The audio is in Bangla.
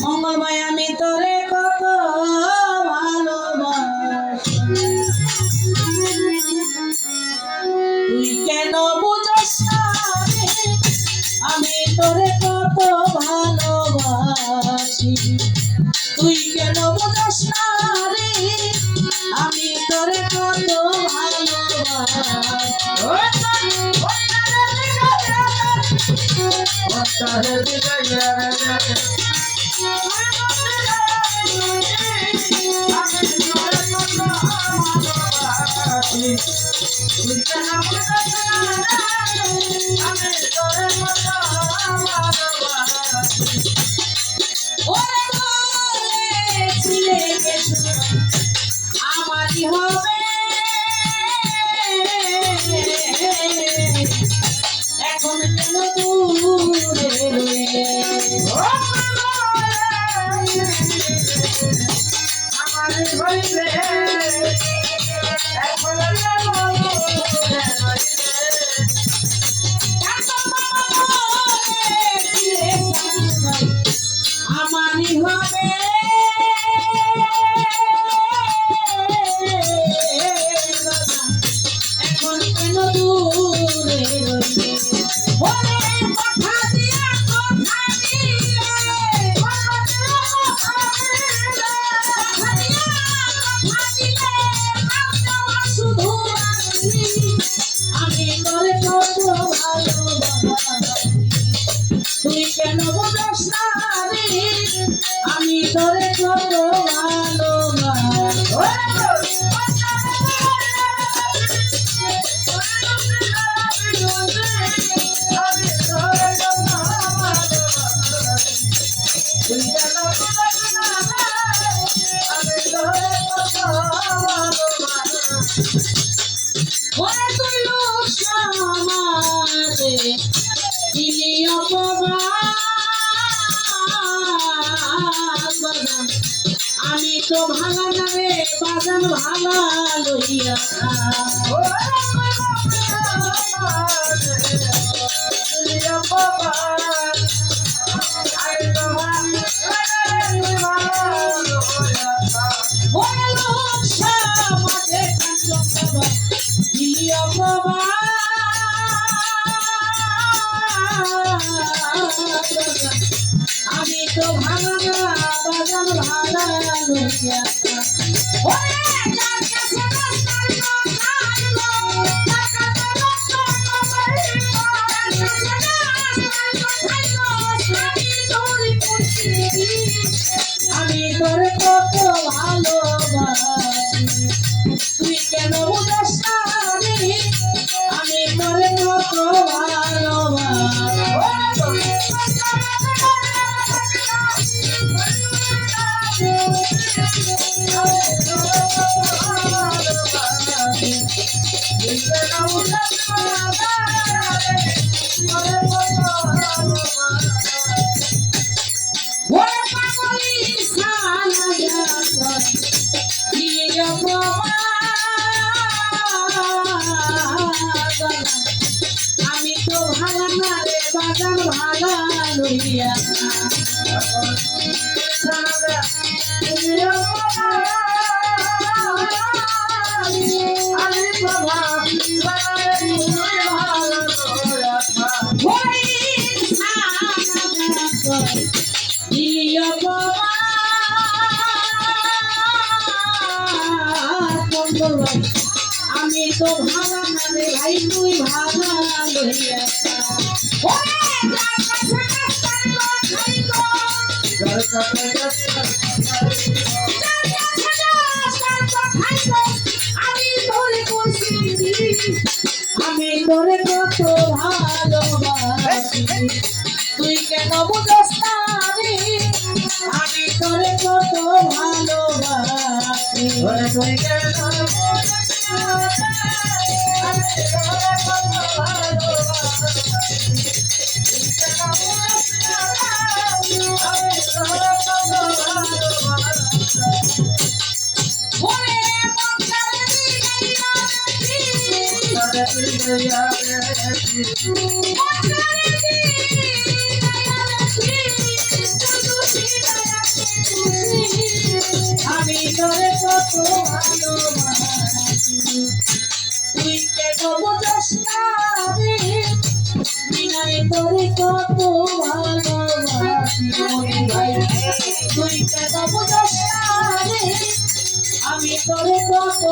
মঙ্গলময় আমি তোরে কত ভালোবাসি, তুই কেন বুঝস না রে আমি তোরে কত ভালোবাসি, তুই কেন বুঝস না রে আমি তোরে কত আমারই হবে এখন কেন দূরে রইলে, আমারই হইবে এখন আমারই হবে এখন কেন দূরে রইলে, ওরে কথা দিয়া কথা দিলে, কথা দিয়া কথা দিলে, শুধু আমি তোরে কত ভালোবাসি, তুই কেন বুঝস না রে আমি তোরে কত ওরে তুই লোক সমাজে দিলি অপবাদ, আমি তো ভাঙা না রে বাজান ভাঙা লইয়া, ওরে লোক সমাজে দিলি অপবাদ, আমি তো ভাঙা না বাজান ভাঙা লইয়া, ওরে যার কাছে রাস্তার লোক আমি তোরে কত ভালোবাসি, তুই কেন বুঝস না রে আমি তোরে কত আমি তো ভাঙা না রে বাজান ভাঙা লইয়া, আমি তো ভাঙা না রে ভাই তুই ভাঙা লইয়া, আমি তোরে কত ভালোবাসি, তুই কেন বুঝস না রে আমি তোরে কত ভালোবাসি, তুই কেন বোঝাস না রে বিনারে তোরে কত ভালোবাসি মনে ভাই তুই কেন বোঝাস না রে আমি তোরে কত